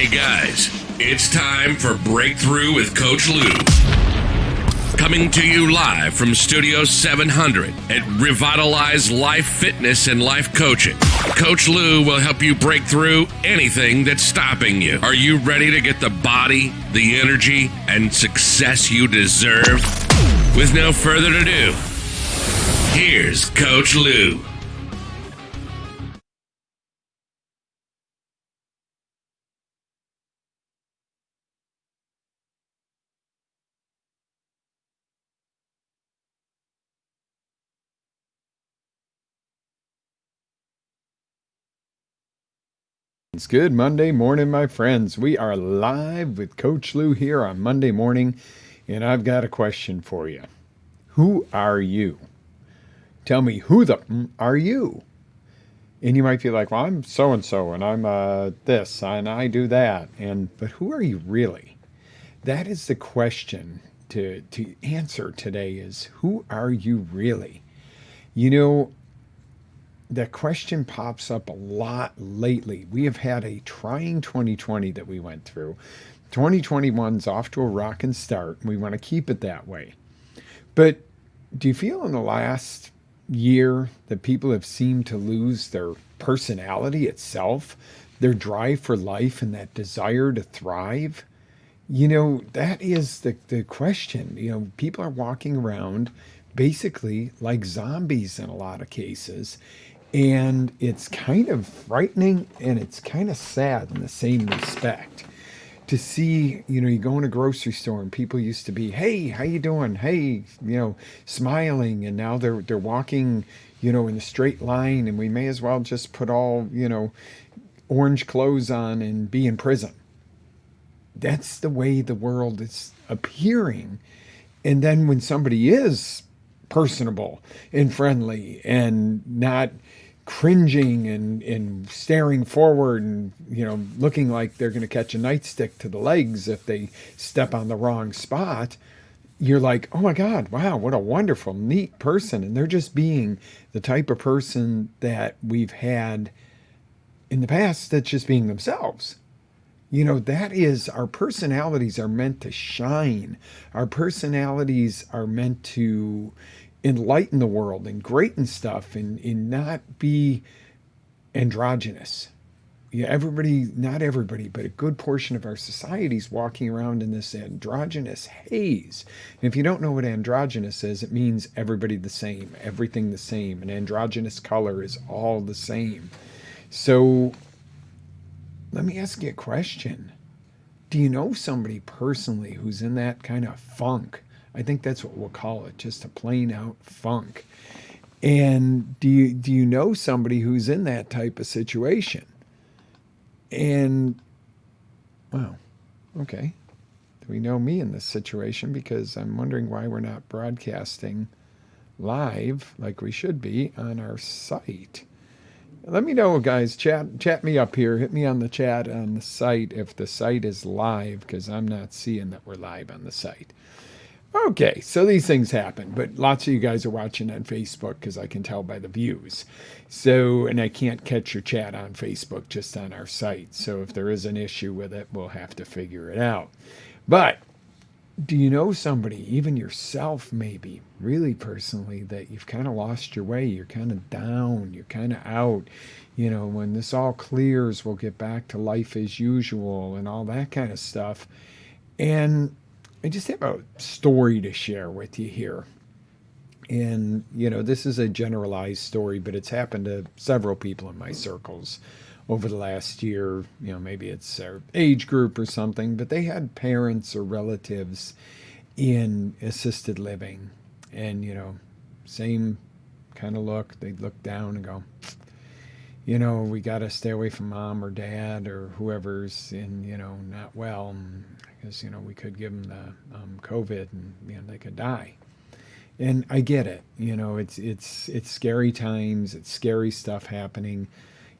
Hey guys, it's time for Breakthrough with Coach Lew. Coming to you live from Studio 700 at Revitalize Life Fitness and Life Coaching. Coach Lew will help you break through anything that's stopping you. Are you ready to get the body, the energy, and success you deserve? With no further ado, here's Coach Lew. It's good Monday morning, my friends. We are live with Coach Lew here on Monday morning, and I've got a question for you. Who are you? Tell me, who the are you? And you might be like, well, I'm so-and-so, and I'm this, and I do that. But who are you really? That is the question to answer today is, who are you really? You know, that question pops up a lot lately. We have had a trying 2020 that we went through. 2021's off to a rockin' start, and we want to keep it that way. But do you feel in the last year that people have seemed to lose their personality itself, their drive for life, and that desire to thrive? You know, that is the question. You know, people are walking around basically like zombies in a lot of cases. And it's kind of frightening and it's kind of sad in the same respect to see, you know, you go in a grocery store and people used to be, hey, how you doing? Hey, you know, smiling. And now they're walking, you know, in a straight line, and we may as well just put all, you know, orange clothes on and be in prison. That's the way the world is appearing. And then when somebody is personable and friendly and not cringing and staring forward and, you know, looking like they're going to catch a nightstick to the legs if they step on the wrong spot, you're like, oh my God, wow, what a wonderful, neat person. And they're just being the type of person that we've had in the past that's just being themselves. You know, that is, our personalities are meant to shine. Our personalities are meant to enlighten the world and greaten stuff and not be androgynous. Yeah, everybody, not everybody, but a good portion of our society is walking around in this androgynous haze. And if you don't know what androgynous is, it means everybody the same, everything the same. An androgynous color is all the same. So let me ask you a question. Do you know somebody personally who's in that kind of funk? I think that's what we'll call it, just a plain out funk. And do you know somebody who's in that type of situation? And, wow, okay. Do we know me in this situation? Because I'm wondering why we're not broadcasting live like we should be on our site. Let me know, guys. Chat me up here. Hit me on the chat on the site if the site is live, because I'm not seeing that we're live on the site. Okay, so these things happen, but lots of you guys are watching on Facebook because I can tell by the views. So, and I can't catch your chat on Facebook, just on our site. So if there is an issue with it, we'll have to figure it out. But do you know somebody, even yourself maybe, really personally, that you've kind of lost your way? You're kind of down, you're kind of out. You know, when this all clears, we'll get back to life as usual and all that kind of stuff. And I just have a story to share with you here. And, you know, this is a generalized story, but it's happened to several people in my circles over the last year. You know, maybe it's their age group or something, but they had parents or relatives in assisted living. And, you know, same kind of look. They'd look down and go, you know, we got to stay away from mom or dad or whoever's in, you know, not well, because, you know, we could give them the COVID and, you know, they could die. And I get it. You know, it's scary times. It's scary stuff happening.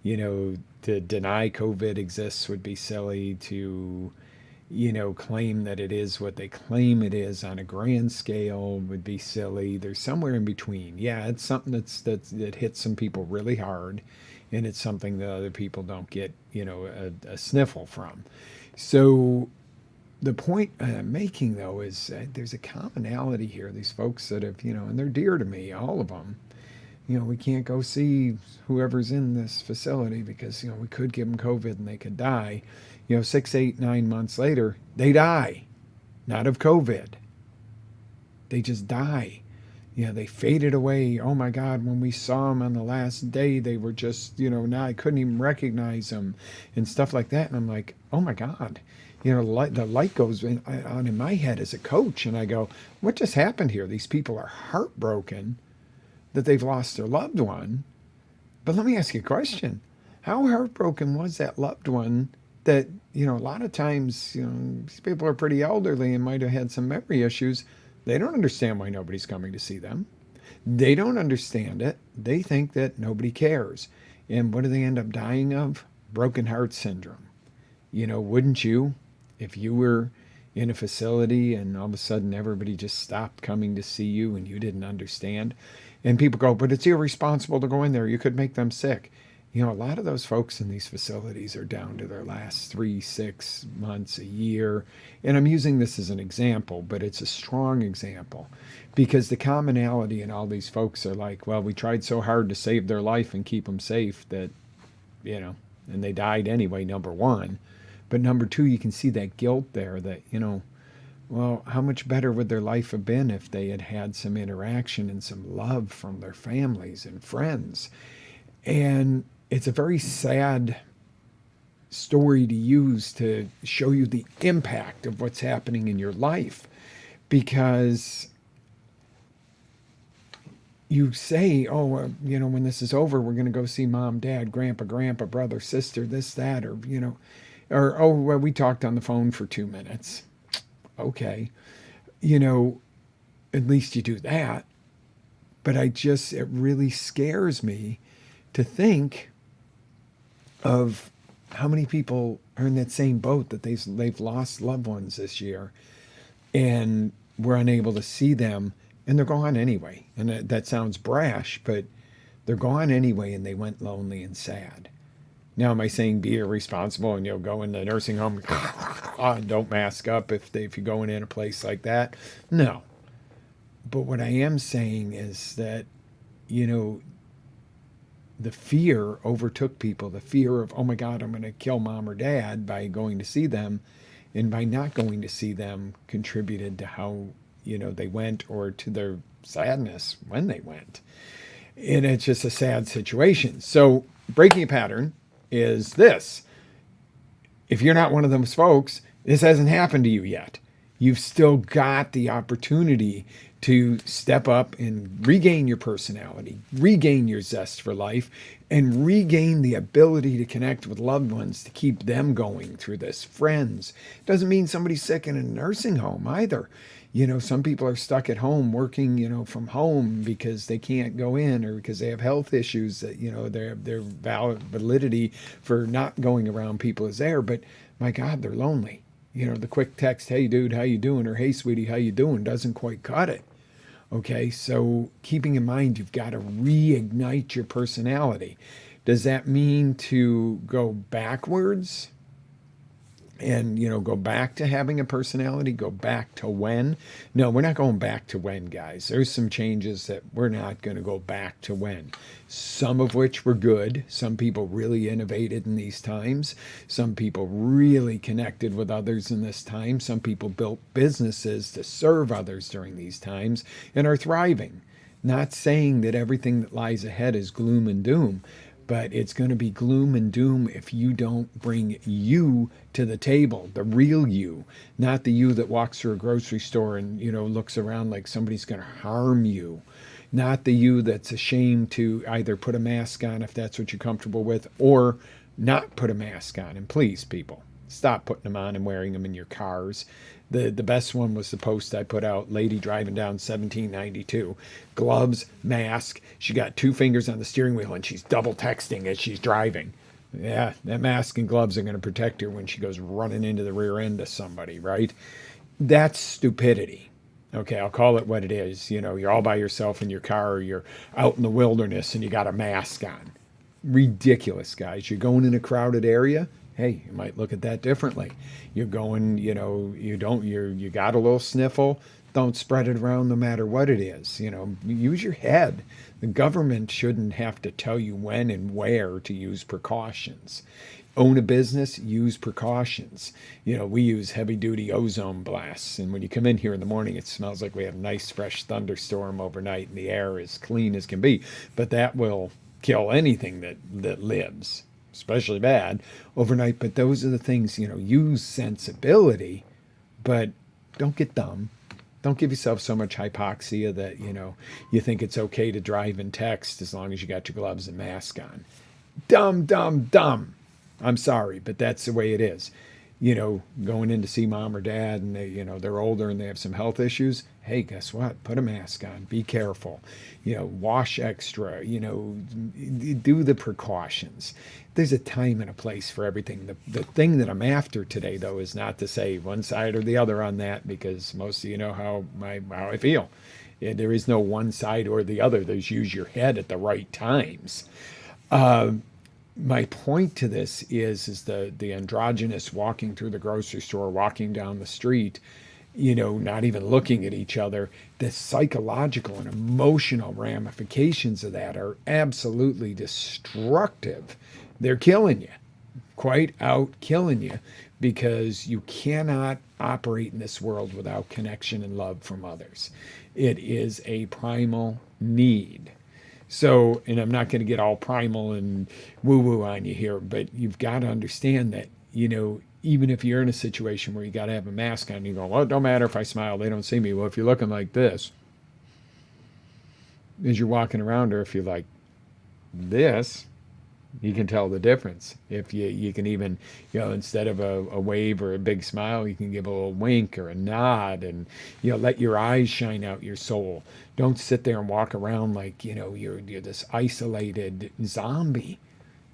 You know, to deny COVID exists would be silly. To, you know, claim that it is what they claim it is on a grand scale would be silly. There's somewhere in between. Yeah, it's something that hits some people really hard. and it's something that other people don't get, a sniffle from. So the point I'm making, though, is there's a commonality here. These folks that have, and they're dear to me, all of them. We can't go see whoever's in this facility because, we could give them COVID and they could die. 6, 8, 9 months later, they die. Not of COVID. They just die. They faded away. Oh my God, when we saw them on the last day, they were just, now I couldn't even recognize them and stuff like that. And I'm like, oh my God. The light goes on in my head as a coach. And I go, what just happened here? These people are heartbroken that they've lost their loved one. But let me ask you a question. How heartbroken was that loved one that, a lot of times, these people are pretty elderly and might have had some memory issues. They don't understand why nobody's coming to see them. They don't understand it. They think that nobody cares. And what do they end up dying of? Broken heart syndrome. Wouldn't you, if you were in a facility and all of a sudden everybody just stopped coming to see you and you didn't understand? And people go, but it's irresponsible to go in there. You could make them sick. A lot of those folks in these facilities are down to their last 3, 6 months, a year. And I'm using this as an example, but it's a strong example because the commonality in all these folks are like, well, we tried so hard to save their life and keep them safe that, and they died anyway, number one. But number two, you can see that guilt there that, well, how much better would their life have been if they had had some interaction and some love from their families and friends? And it's a very sad story to use to show you the impact of what's happening in your life, because you say, oh, when this is over, we're going to go see mom, dad, grandpa, brother, sister, this, that, or, oh, well, we talked on the phone for 2 minutes. Okay. At least you do that. But it really scares me to think of how many people are in that same boat that they've lost loved ones this year and we're unable to see them and they're gone anyway. And that sounds brash, but they're gone anyway and they went lonely and sad. Now, am I saying be irresponsible and go in the nursing home and don't mask up if you're going in a place like that? No. But what I am saying is that, the fear overtook people, the fear of, oh my God, I'm going to kill mom or dad by going to see them. And by not going to see them contributed to how, they went or to their sadness when they went. And it's just a sad situation. So breaking a pattern is this. If you're not one of those folks, this hasn't happened to you yet. You've still got the opportunity to step up and regain your personality, regain your zest for life, and regain the ability to connect with loved ones to keep them going through this. Friends. Doesn't mean somebody's sick in a nursing home either. Some people are stuck at home working, from home because they can't go in or because they have health issues that, their validity for not going around people is there. But my God, they're lonely. The quick text, hey dude, how you doing? Or hey sweetie, how you doing? Doesn't quite cut it. Okay, so keeping in mind, you've got to reignite your personality. Does that mean to go backwards and, go back to having a personality, go back to when? No, we're not going back to when, guys. There's some changes that we're not going to go back to when. Some of which were good. Some people really innovated in these times. Some people really connected with others in this time. Some people built businesses to serve others during these times and are thriving. Not saying that everything that lies ahead is gloom and doom, but it's going to be gloom and doom if you don't bring you to the table, the real you, not the you that walks through a grocery store and, looks around like somebody's going to harm you, not the you that's ashamed to either put a mask on if that's what you're comfortable with or not put a mask on. And please, people, stop putting them on and wearing them in your cars. The best one was the post I put out, lady driving down 1792. Gloves, mask. She got 2 fingers on the steering wheel and she's double texting as she's driving. Yeah, that mask and gloves are going to protect her when she goes running into the rear end of somebody, right? That's stupidity. Okay, I'll call it what it is. You're all by yourself in your car or you're out in the wilderness and you got a mask on. Ridiculous, guys. You're going in a crowded area. Hey, you might look at that differently. You're going, you got a little sniffle. Don't spread it around no matter what it is. Use your head. The government shouldn't have to tell you when and where to use precautions. Own a business, use precautions. We use heavy duty ozone blasts. And when you come in here in the morning, it smells like we have a nice fresh thunderstorm overnight and the air is clean as can be. But that will kill anything that lives, especially bad overnight. But those are the things, use sensibility, but don't get dumb. Don't give yourself so much hypoxia that, you think it's okay to drive and text as long as you got your gloves and mask on. Dumb. I'm sorry, but that's the way it is. Going in to see mom or dad and they're older and they have some health issues. Hey, guess what? Put a mask on. Be careful. Wash extra. Do the precautions. There's a time and a place for everything. The thing that I'm after today, though, is not to say one side or the other on that, because most of you know how I feel. There is no one side or the other. There's use your head at the right times. My point to this is the androgynous walking through the grocery store, walking down the street, not even looking at each other. The psychological and emotional ramifications of that are absolutely destructive. They're killing you, quite out killing you, because you cannot operate in this world without connection and love from others. It is a primal need. So, and I'm not going to get all primal and woo-woo on you here, but you've got to understand that, even if you're in a situation where you got to have a mask on, you go, well, it don't matter if I smile, they don't see me. Well, if you're looking like this, as you're walking around, or if you're like this, you can tell the difference. If you can even, instead of a wave or a big smile, you can give a little wink or a nod, and, let your eyes shine out your soul. Don't sit there and walk around like, you're this isolated zombie.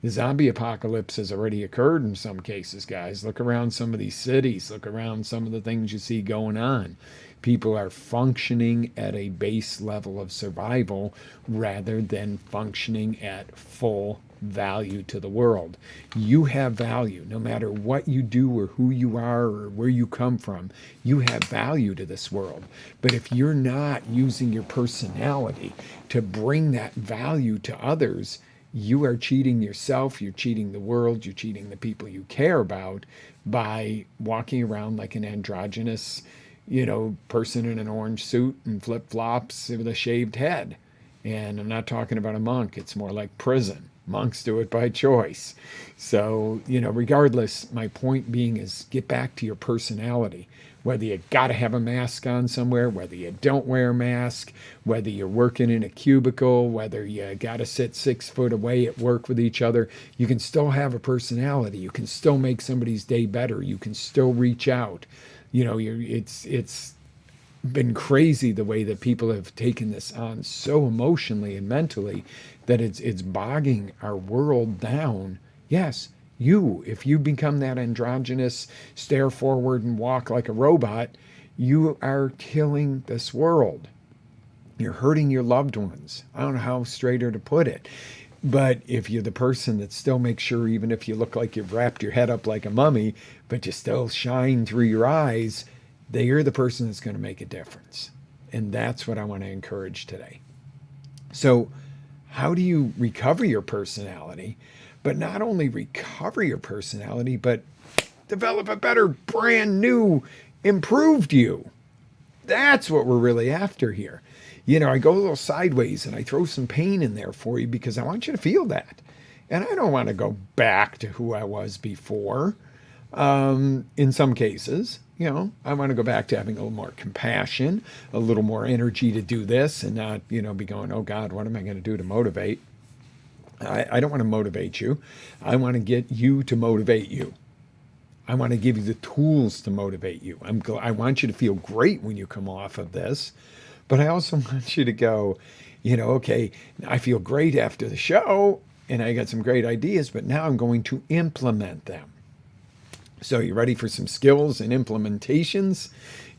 The zombie apocalypse has already occurred in some cases, guys. Look around some of these cities. Look around some of the things you see going on. People are functioning at a base level of survival rather than functioning at full value to the world. You have value no matter what you do or who you are or where you come from. You have value to this world. But if you're not using your personality to bring that value to others, you are cheating yourself, you're cheating the world, you're cheating the people you care about by walking around like an androgynous, person in an orange suit and flip-flops with a shaved head. And I'm not talking about a monk. It's more like prison. Monks do it by choice. So, regardless, my point being is get back to your personality. Whether you got to have a mask on somewhere, whether you don't wear a mask, whether you're working in a cubicle, whether you got to sit 6 foot away at work with each other, you can still have a personality. You can still make somebody's day better. You can still reach out. It's been crazy the way that people have taken this on so emotionally and mentally that it's bogging our world down. Yes, if you become that androgynous, stare forward and walk like a robot, you are killing this world. You're hurting your loved ones. I don't know how straighter to put it. But if you're the person that still makes sure, even if you look like you've wrapped your head up like a mummy, but you still shine through your eyes, you're the person that's going to make a difference. And that's what I want to encourage today. So how do you recover your personality? But not only recover your personality, but develop a better, brand new, improved you. That's what we're really after here. I go a little sideways and I throw some pain in there for you because I want you to feel that. And I don't want to go back to who I was before. In some cases, I want to go back to having a little more compassion, a little more energy to do this and not, be going, oh God, what am I going to do to motivate? I don't want to motivate you. I want to get you to motivate you. I want to give you the tools to motivate you. I want you to feel great when you come off of this, but I also want you to go, okay, I feel great after the show and I got some great ideas, but now I'm going to implement them. So you ready for some skills and implementations?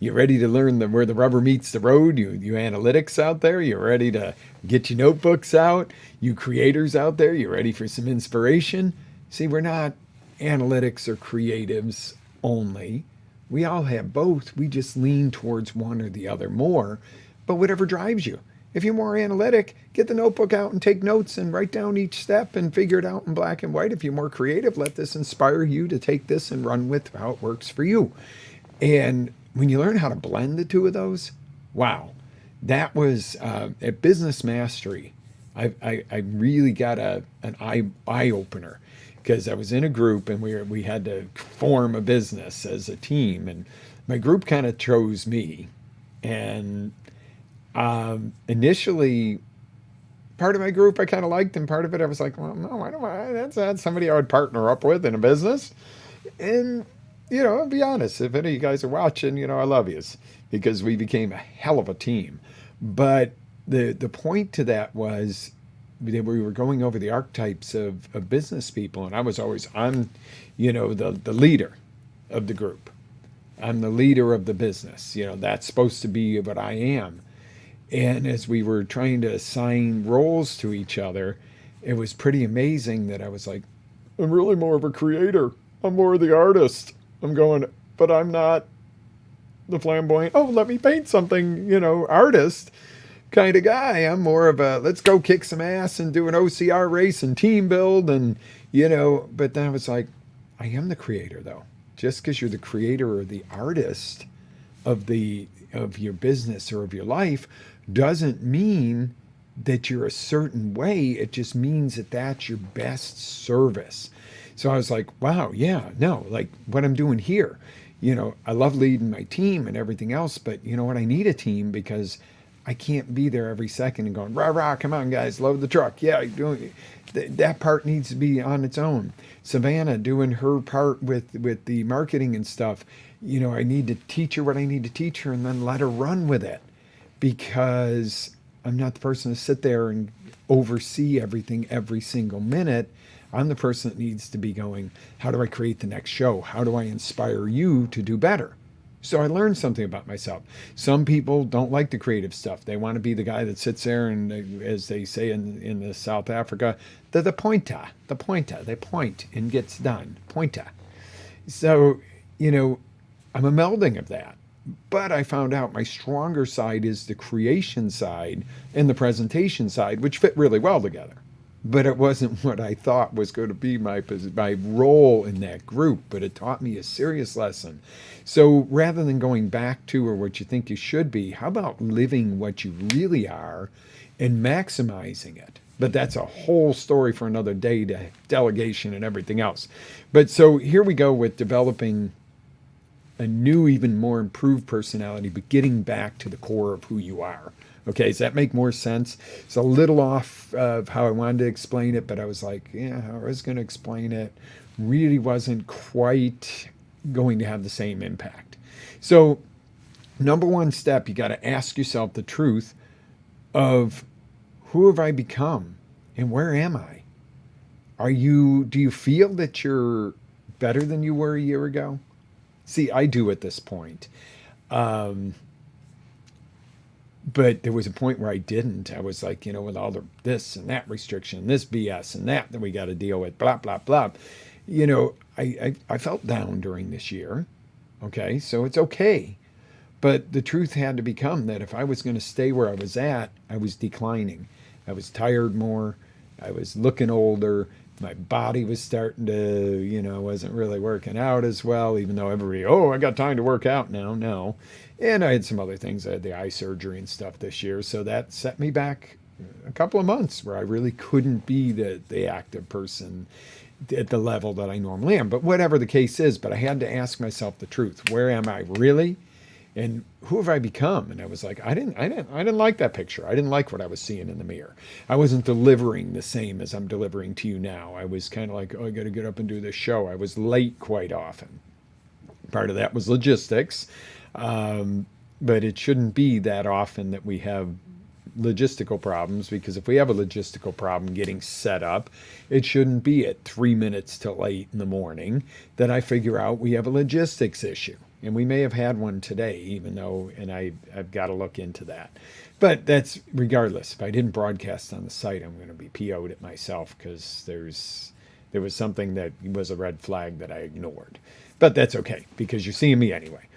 You ready to learn where the rubber meets the road? You analytics out there? You ready to get your notebooks out? You creators out there? You ready for some inspiration? See, we're not analytics or creatives only. We all have both. We just lean towards one or the other more, but whatever drives you. If you're more analytic, get the notebook out and take notes and write down each step and figure it out in black and white. If you're more creative, let this inspire you to take this and run with how it works for you. And when you learn how to blend the two of those, wow, that was at Business Mastery. I really got an eye opener, because I was in a group and we had to form a business as a team, and my group kind of chose me. And initially, part of my group I kind of liked, and part of it I was like, well, no, I don't. That's not somebody I would partner up with in a business. And I'll be honest, if any of you guys are watching, I love yous, because we became a hell of a team. But the point to that was we were going over the archetypes of business people, and I'm the leader of the group. I'm the leader of the business. That's supposed to be what I am. And as we were trying to assign roles to each other, it was pretty amazing that I was like, I'm really more of a creator. I'm more of the artist. I'm going, but I'm not the flamboyant, oh, let me paint something, artist kind of guy. I'm more of a, let's go kick some ass and do an OCR race and team build. And, but then I was like, I am the creator though. Just because you're the creator or the artist of your business or of your life doesn't mean that you're a certain way. It just means that that's your best service. So I was like, wow, yeah, no, like what I'm doing here, I love leading my team and everything else, but you know what? I need a team, because I can't be there every second and going, rah, rah, come on, guys, load the truck. Yeah, that part needs to be on its own. Savannah doing her part with the marketing and stuff. I need to teach her what I need to teach her and then let her run with it, because I'm not the person to sit there and oversee everything every single minute. I'm the person that needs to be going, how do I create the next show? How do I inspire you to do better? So I learned something about myself. Some people don't like the creative stuff. They want to be the guy that sits there and, as they say in the South Africa, the pointer. They point and gets done. Pointer. So, I'm a melding of that. But I found out my stronger side is the creation side and the presentation side, which fit really well together. But it wasn't what I thought was going to be my role in that group, but it taught me a serious lesson. So rather than going back to or what you think you should be, how about living what you really are and maximizing it? But that's a whole story for another day, to delegation and everything else. But so here we go with developing a new, even more improved personality, but getting back to the core of who you are. Okay, does that make more sense? It's a little off of how I wanted to explain it, but I was like, yeah, I was going to explain it. Really wasn't quite going to have the same impact. So, number one step, you got to ask yourself the truth of, who have I become and where am I? Do you feel that you're better than you were a year ago? See, I do at this point. But there was a point where I didn't. I was like, with all this and that restriction, this BS and that we got to deal with, blah, blah, blah. I felt down during this year. Okay, so it's okay. But the truth had to become that if I was going to stay where I was at, I was declining. I was tired more. I was looking older. My body was starting to, wasn't really working out as well, even though everybody, I got time to work out now. No. And I had some other things. I had the eye surgery and stuff this year. So that set me back a couple of months where I really couldn't be the active person at the level that I normally am. But whatever the case is, but I had to ask myself the truth. Where am I really? And who have I become? And I was like, I didn't like that picture. I didn't like what I was seeing in the mirror. I wasn't delivering the same as I'm delivering to you now. I was kind of like, I got to get up and do this show. I was late quite often. Part of that was logistics. But it shouldn't be that often that we have logistical problems, because if we have a logistical problem getting set up, it shouldn't be at 3 minutes till 8 in the morning that I figure out we have a logistics issue. And we may have had one today, even though, and I've got to look into that. But that's regardless. If I didn't broadcast on the site, I'm going to be PO'd at myself because there was something that was a red flag that I ignored. But that's okay because you're seeing me anyway.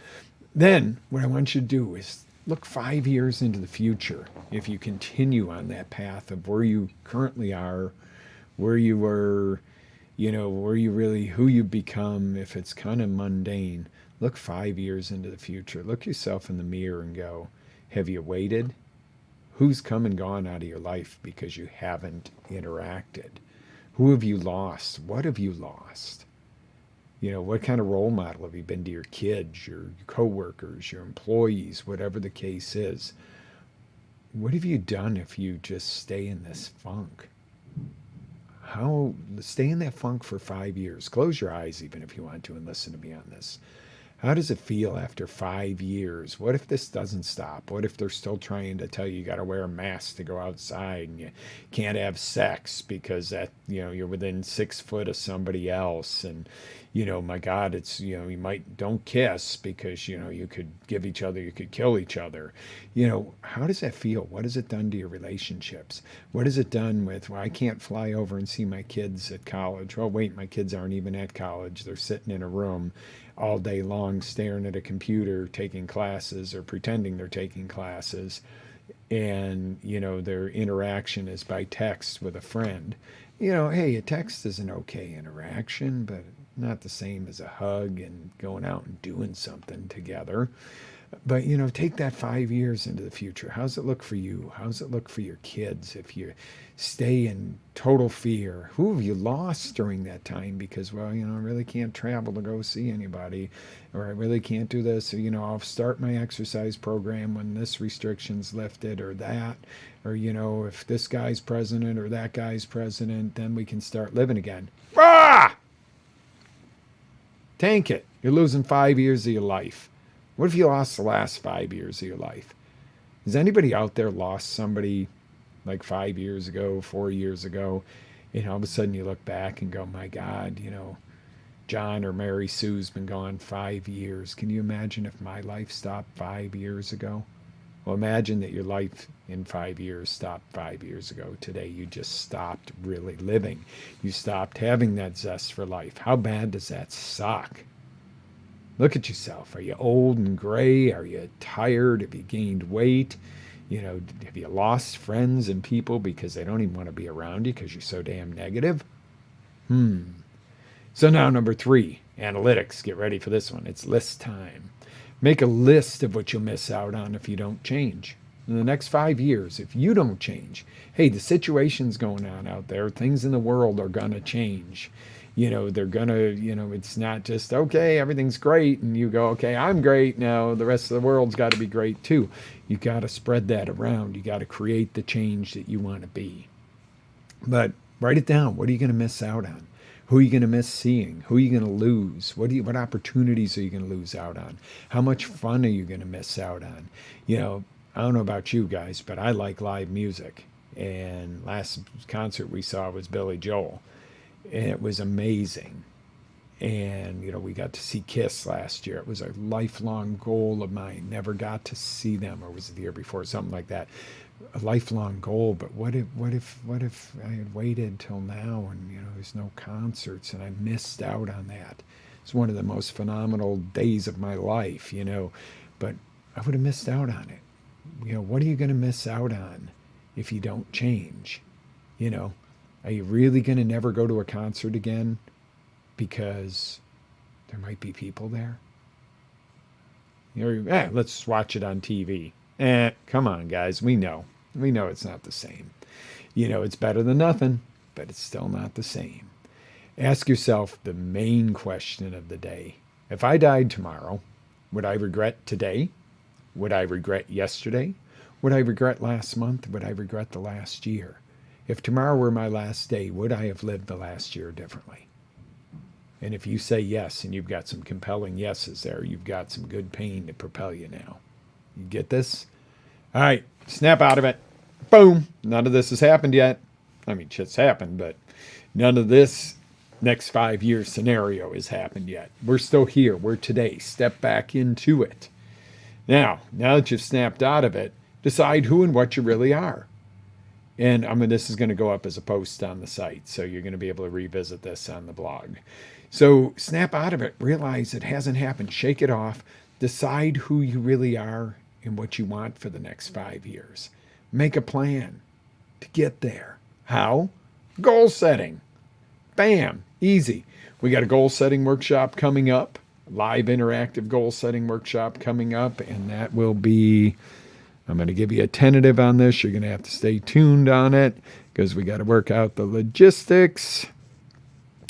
Then what I want you to do is look 5 years into the future. If you continue on that path of where you currently are, where you were, where you really, who you become, if it's kind of mundane, look 5 years into the future. Look yourself in the mirror and go, have you waited? Who's come and gone out of your life because you haven't interacted? Who have you lost? What have you lost? What kind of role model have you been to your kids, your coworkers, your employees, whatever the case is? What have you done if you just stay in this funk? Stay in that funk for 5 years. Close your eyes even if you want to and listen to me on this. How does it feel after 5 years? What if this doesn't stop? What if they're still trying to tell you got to wear a mask to go outside and you can't have sex because you're within 6 foot of somebody else and my God, it's you don't kiss because you could you could kill each other. How does that feel? What has it done to your relationships? What has it done with, well, I can't fly over and see my kids at college. Well, wait, my kids aren't even at college. They're sitting in a room all day long staring at a computer taking classes or pretending they're taking classes, and their interaction is by text with a friend. Hey, a text is an okay interaction, but not the same as a hug and going out and doing something together. But take that 5 years into the future. How's it look for you? How's it look for your kids if you stay in total fear? Who have you lost during that time because, well, I really can't travel to go see anybody, or I really can't do this, or I'll start my exercise program when this restriction's lifted, or that, or if this guy's president or that guy's president, then we can start living again. Tank it. You're losing 5 years of your life. What if you lost the last 5 years of your life? Has anybody out there lost somebody like 5 years ago, 4 years ago, and all of a sudden you look back and go, my God, John or Mary Sue's been gone 5 years. Can you imagine if my life stopped 5 years ago? Well, imagine that your life in 5 years stopped 5 years ago. Today, you just stopped really living. You stopped having that zest for life. How bad does that suck? Look at yourself. Are you old and gray? Are you tired? Have you gained weight? Have you lost friends and people because they don't even want to be around you because you're so damn negative? So now number 3, analytics. Get ready for this one. It's list time. Make a list of what you'll miss out on if you don't change. In the next 5 years, if you don't change, hey, the situation's going on out there. Things in the world are going to change. They're going to, it's not just, okay, everything's great. And you go, okay, I'm great. Now the rest of the world's got to be great too. You got to spread that around. You got to create the change that you want to be. But write it down. What are you going to miss out on? Who are you going to miss seeing? Who are you going to lose? What opportunities are you going to lose out on? How much fun are you going to miss out on? I don't know about you guys, but I like live music. And last concert we saw was Billy Joel. And it was amazing. And, we got to see Kiss last year. It was a lifelong goal of mine. Never got to see them, or was it the year before? Something like that. A lifelong goal. But what if I had waited till now and, there's no concerts and I missed out on that? It's one of the most phenomenal days of my life, but I would have missed out on it. What are you going to miss out on if you don't change? Are you really going to never go to a concert again because there might be people there? Let's watch it on TV. Come on, guys. We know it's not the same. It's better than nothing, but it's still not the same. Ask yourself the main question of the day. If I died tomorrow, would I regret today? Would I regret yesterday? Would I regret last month? Would I regret the last year? If tomorrow were my last day, would I have lived the last year differently? And if you say yes, and you've got some compelling yeses there, you've got some good pain to propel you now. You get this? All right, snap out of it. Boom. None of this has happened yet. I mean, shit's happened, but none of this next 5 year scenario has happened yet. We're still here. We're today. Step back into it. Now that you've snapped out of it, decide who and what you really are. And this is going to go up as a post on the site, so you're going to be able to revisit this on the blog. So snap out of it. Realize it hasn't happened. Shake it off. Decide who you really are and what you want for the next 5 years. Make a plan to get there. How? Goal setting. Bam. Easy. We got a goal setting workshop coming up. Live interactive goal setting workshop coming up, and that will be, I'm going to give you a tentative on this. You're going to have to stay tuned on it because we got to work out the logistics.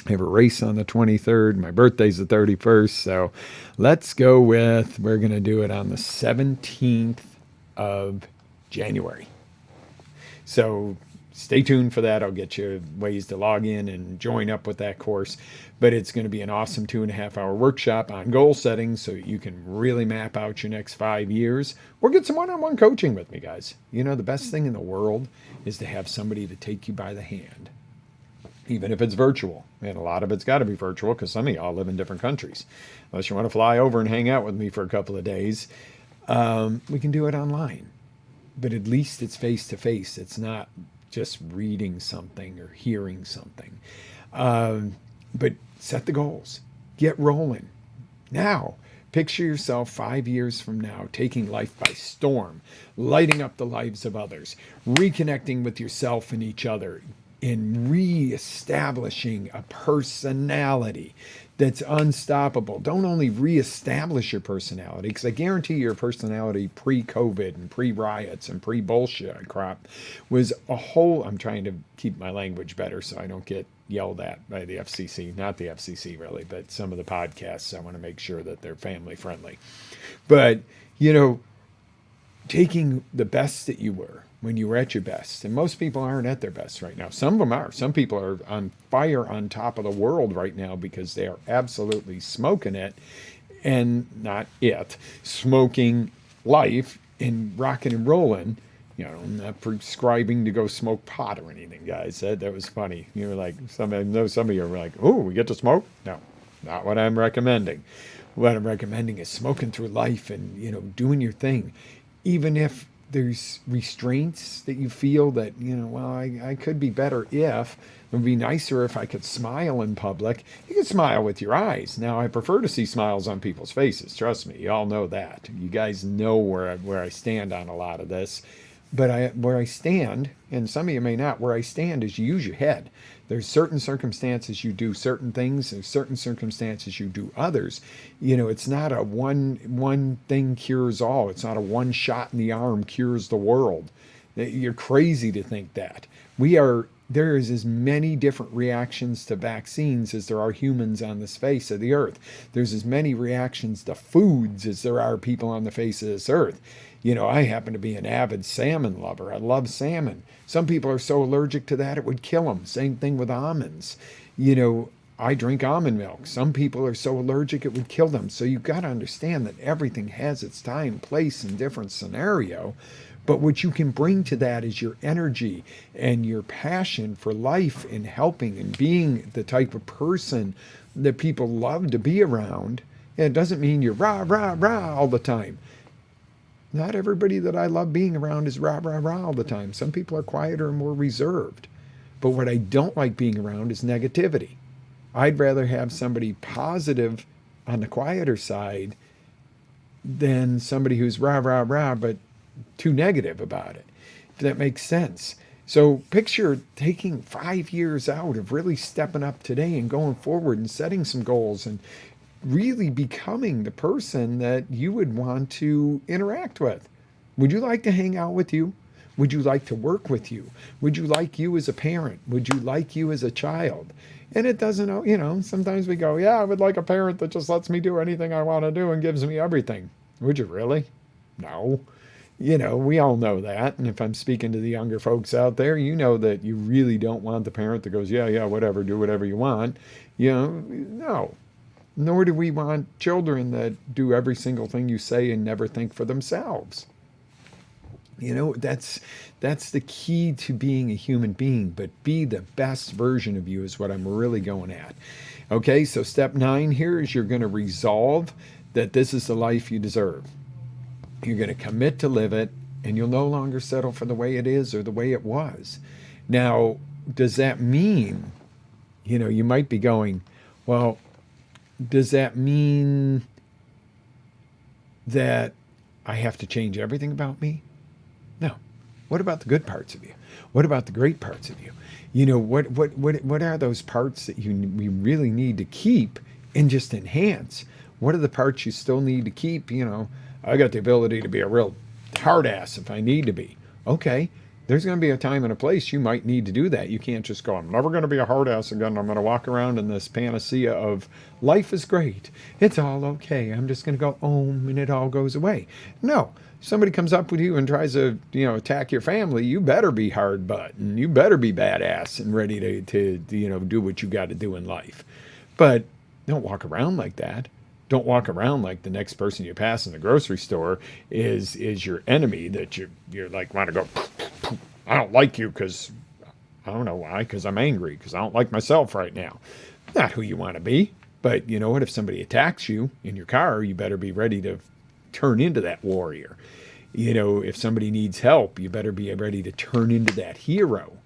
I have a race on the 23rd. My birthday's the 31st, so let's go with, we're going to do it on the 17th of January. So stay tuned for that. I'll get you ways to log in and join up with that course. But it's going to be an awesome 2.5 hour workshop on goal setting so you can really map out your next 5 years or get some one-on-one coaching with me, guys. You know, the best thing in the world is to have somebody to take you by the hand, even if it's virtual. And a lot of it's got to be virtual because some of y'all live in different countries. Unless you want to fly over and hang out with me for a couple of days, we can do it online. But at least it's face-to-face. It's not just reading something or hearing something. But set the goals. Get rolling. Now, picture yourself 5 years from now taking life by storm, lighting up the lives of others, reconnecting with yourself and each other, and reestablishing a personality that's unstoppable. Don't only reestablish your personality, because I guarantee your personality pre-COVID and pre-riots and pre-bullshit crap was a whole, I'm trying to keep my language better so I don't get yelled at by the FCC. Not the FCC really, but some of the podcasts, I want to make sure that they're family friendly. But, you know, taking the best that you were when you were at your best, and most people aren't at their best right now. Some of them are. Some people are on fire on top of the world right now because they are absolutely smoking it, and not it, smoking life and rocking and rolling. You know, I'm not prescribing to go smoke pot or anything, guys. That was funny. You were like, I know some of you are like, oh, we get to smoke? No, not what I'm recommending. What I'm recommending is smoking through life and, you know, doing your thing. Even if there's restraints that you feel that, you know, well, I could be better if, it would be nicer if I could smile in public. You can smile with your eyes. Now, I prefer to see smiles on people's faces. Trust me, you all know that. You guys know where I stand on a lot of this. But where I stand, and some of you may not, where I stand is you use your head. There's certain circumstances you do certain things, and certain circumstances you do others. You know, it's not a one thing cures all. It's not a one shot in the arm cures the world. You're crazy to think that. There is as many different reactions to vaccines as there are humans on this face of the earth. There's as many reactions to foods as there are people on the face of this earth. You know, I happen to be an avid salmon lover. I love salmon. Some people are so allergic to that it would kill them. Same thing with almonds. You know, I drink almond milk. Some people are so allergic it would kill them. So you've got to understand that everything has its time, place, and different scenario. But what you can bring to that is your energy and your passion for life and helping and being the type of person that people love to be around. And it doesn't mean you're rah, rah, rah all the time. Not everybody that I love being around is rah, rah, rah all the time. Some people are quieter and more reserved. But what I don't like being around is negativity. I'd rather have somebody positive on the quieter side than somebody who's rah, rah, rah, but too negative about it, if that makes sense. So picture taking 5 years out of really stepping up today and going forward and setting some goals and really becoming the person that you would want to interact with. Would you like to hang out with you? Would you like to work with you? Would you like you as a parent? Would you like you as a child? And it doesn't, you know, sometimes we go, yeah, I would like a parent that just lets me do anything I want to do and gives me everything. Would you really? No. You know, we all know that. And if I'm speaking to the younger folks out there, you know that you really don't want the parent that goes, yeah, whatever, do whatever you want. You know, no. Nor do we want children that do every single thing you say and never think for themselves. That's the key to being a human being, but be the best version of you is what I'm really going at. Okay, so step 9 here is you're going to resolve that this is the life you deserve. You're going to commit to live it, and you'll no longer settle for the way it is or the way it was. Now, does that mean, you might be going, well, does that mean that I have to change everything about me? No. What about the good parts of you? What about the great parts of you? What are those parts that you really need to keep and just enhance? What are the parts you still need to keep? I got the ability to be a real hard ass if I need to be. Okay, there's going to be a time and a place you might need to do that. You can't just go, I'm never going to be a hard ass again. I'm going to walk around in this panacea of life is great. It's all okay. I'm just going to go and it all goes away. No. Somebody comes up with you and tries to, attack your family, you better be hard butt and you better be badass and ready to do what you got to do in life. But don't walk around like that. Don't walk around like the next person you pass in the grocery store is your enemy that you're like, want to go, I don't like you because I don't know why, because I'm angry, because I don't like myself right now. Not who you want to be. But you know what? If somebody attacks you in your car, you better be ready to turn into that warrior. If somebody needs help, you better be ready to turn into that hero.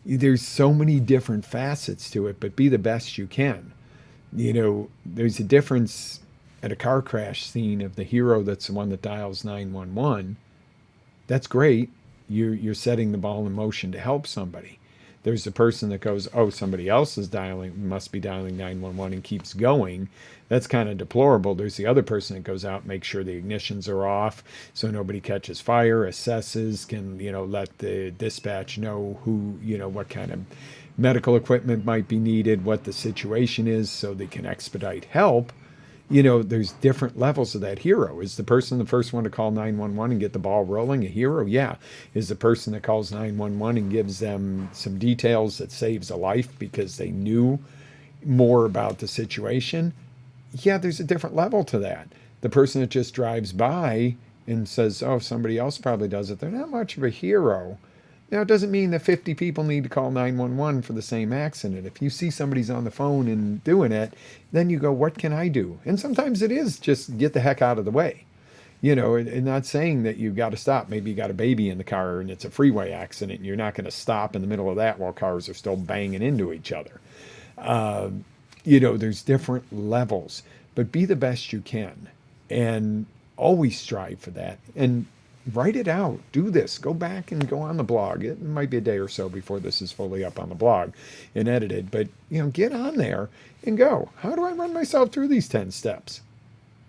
There's so many different facets to it, but be the best you can. There's a difference at a car crash scene of the hero that's the one that dials 911. That's great. You're setting the ball in motion to help somebody. There's the person that goes, somebody else is must be dialing 911 and keeps going. That's kind of deplorable. There's the other person that goes out, makes sure the ignitions are off so nobody catches fire, assesses, can, let the dispatch know who, what kind of medical equipment might be needed, what the situation is so they can expedite help. There's different levels of that hero. Is the person the first one to call 911 and get the ball rolling a hero? Yeah. Is the person that calls 911 and gives them some details that saves a life because they knew more about the situation? Yeah, there's a different level to that. The person that just drives by and says, somebody else probably does it, they're not much of a hero. Now, it doesn't mean that 50 people need to call 911 for the same accident. If you see somebody's on the phone and doing it, then you go, what can I do? And sometimes it is just get the heck out of the way. And not saying that you've got to stop. Maybe you got a baby in the car and it's a freeway accident and you're not going to stop in the middle of that while cars are still banging into each other. There's different levels, but be the best you can and always strive for that. And write it out. Do this. Go back and go on the blog. It might be a day or so before this is fully up on the blog and edited. But, get on there and go, how do I run myself through these 10 steps?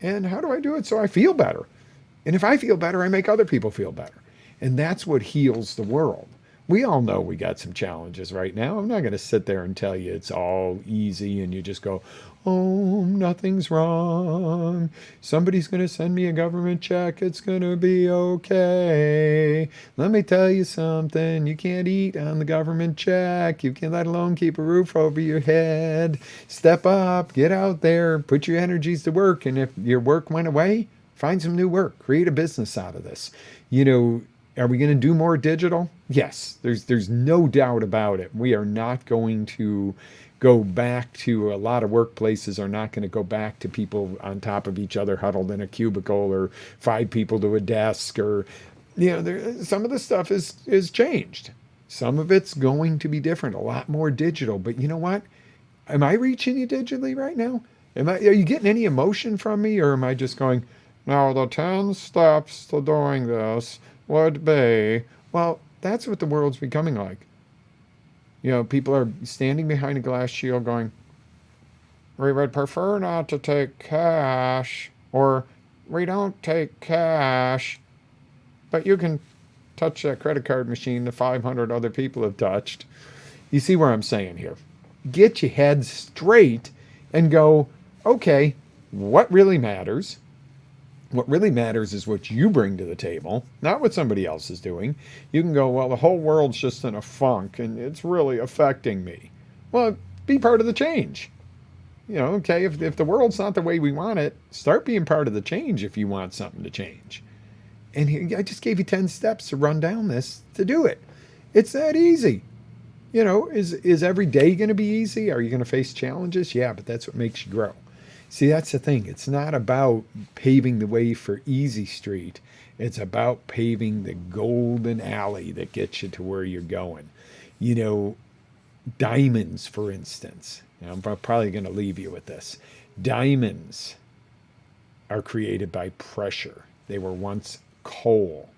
And how do I do it so I feel better? And if I feel better, I make other people feel better. And that's what heals the world. We all know we got some challenges right now. I'm not going to sit there and tell you it's all easy and you just go, nothing's wrong. Somebody's going to send me a government check. It's going to be okay. Let me tell you something. You can't eat on the government check. You can't let alone keep a roof over your head. Step up, get out there, put your energies to work. And if your work went away, find some new work. Create a business out of this. Are we going to do more digital? Yes, there's no doubt about it. We are not going to go back to, a lot of workplaces are not going to go back to people on top of each other huddled in a cubicle or 5 people to a desk or, some of the stuff is changed. Some of it's going to be different, a lot more digital. But you know what? Am I reaching you digitally right now? Are you getting any emotion from me, or am I just going, now the 10 steps to doing this would be, well, that's what the world's becoming like. People are standing behind a glass shield going, we would prefer not to take cash, or we don't take cash, but you can touch that credit card machine that 500 other people have touched. You see where I'm saying here? Get your head straight and go, okay, what really matters? What really matters is what you bring to the table, not what somebody else is doing. You can go, well, the whole world's just in a funk and it's really affecting me. Well, be part of the change. Okay, if the world's not the way we want it, start being part of the change if you want something to change. And I just gave you 10 steps to run down this to do it. It's that easy. You know, is every day going to be easy? Are you going to face challenges? Yeah, but that's what makes you grow. See, that's the thing. It's not about paving the way for easy street. It's about paving the golden alley that gets you to where you're going. You know, diamonds, for instance. Now, I'm probably going to leave you with this. Diamonds are created by pressure. They were once coal,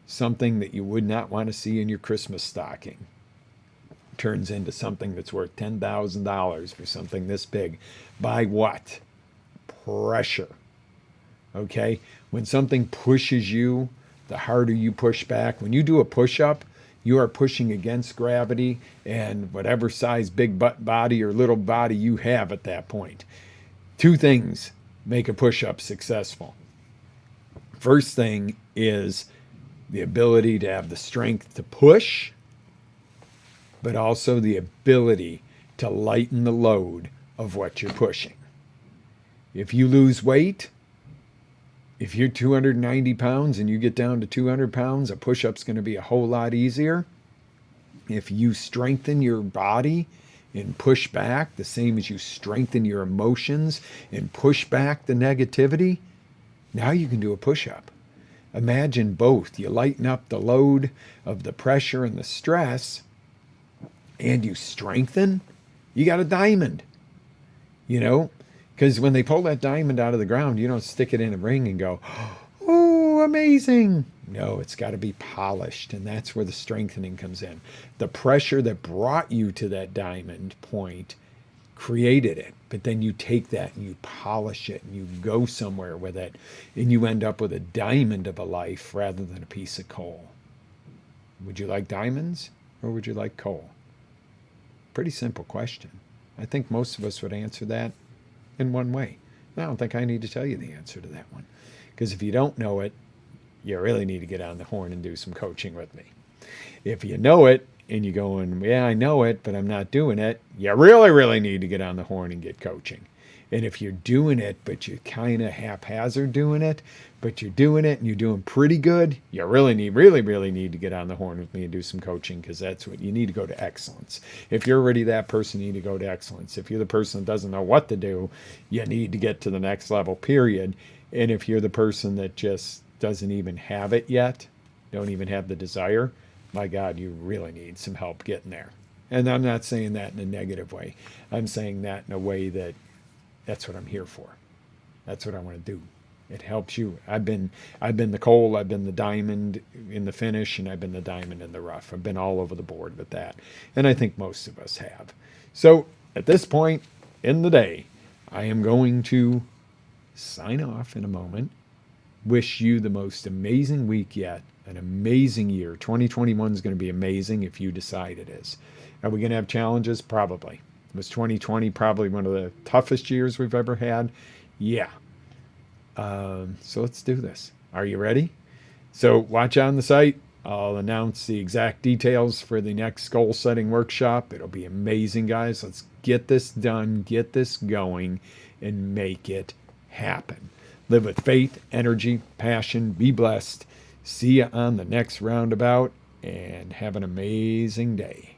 something that you would not want to see in your Christmas stocking. Turns into something that's worth $10,000 for something this big. By what? Pressure. Okay? When something pushes you, the harder you push back. When you do a push-up, you are pushing against gravity and whatever size big butt body or little body you have at that point. Two things make a push-up successful. First thing is the ability to have the strength to push, but also the ability to lighten the load of what you're pushing. If you lose weight, if you're 290 pounds and you get down to 200 pounds, a push-up's going to be a whole lot easier. If you strengthen your body and push back, the same as you strengthen your emotions and push back the negativity, now you can do a push-up. Imagine both. You lighten up the load of the pressure and the stress, and you strengthen, you got a diamond. You know, because when they pull that diamond out of the ground, you don't stick it in a ring and go, oh, amazing. No, it's got to be polished, and that's where the strengthening comes in. The pressure that brought you to that diamond point created it, but then you take that and you polish it and you go somewhere with it, and you end up with a diamond of a life rather than a piece of coal. Would you like diamonds or would you like coal? Pretty simple question. I think most of us would answer that in one way. I don't think I need to tell you the answer to that one, because if you don't know it, you really need to get on the horn and do some coaching with me. If you know it and you're going, yeah, I know it, but I'm not doing it, you really, really need to get on the horn and get coaching. And if you're doing it, but you're kind of haphazard doing it, but you're doing it and you're doing pretty good, you really need to get on the horn with me and do some coaching, because that's what you need to go to excellence. If you're already that person, you need to go to excellence. If you're the person that doesn't know what to do, you need to get to the next level, period. And if you're the person that just doesn't even have it yet, don't even have the desire, my God, you really need some help getting there. And I'm not saying that in a negative way. I'm saying that in a way that that's what I'm here for. That's what I want to do. It helps you. I've been the coal, I've been the diamond in the finish, and I've been the diamond in the rough. I've been all over the board with that. And I think most of us have. So at this point in the day, I am going to sign off in a moment. Wish you the most amazing week yet, an amazing year. 2021 is going to be amazing if you decide it is. Are we going to have challenges? Probably. Was 2020 probably one of the toughest years we've ever had? Yeah. So let's do this. Are you ready? So watch on the site. I'll announce the exact details for the next goal setting workshop. It'll be amazing, guys. Let's get this done, get this going, and make it happen. Live with faith, energy, passion. Be blessed. See you on the next roundabout, and have an amazing day.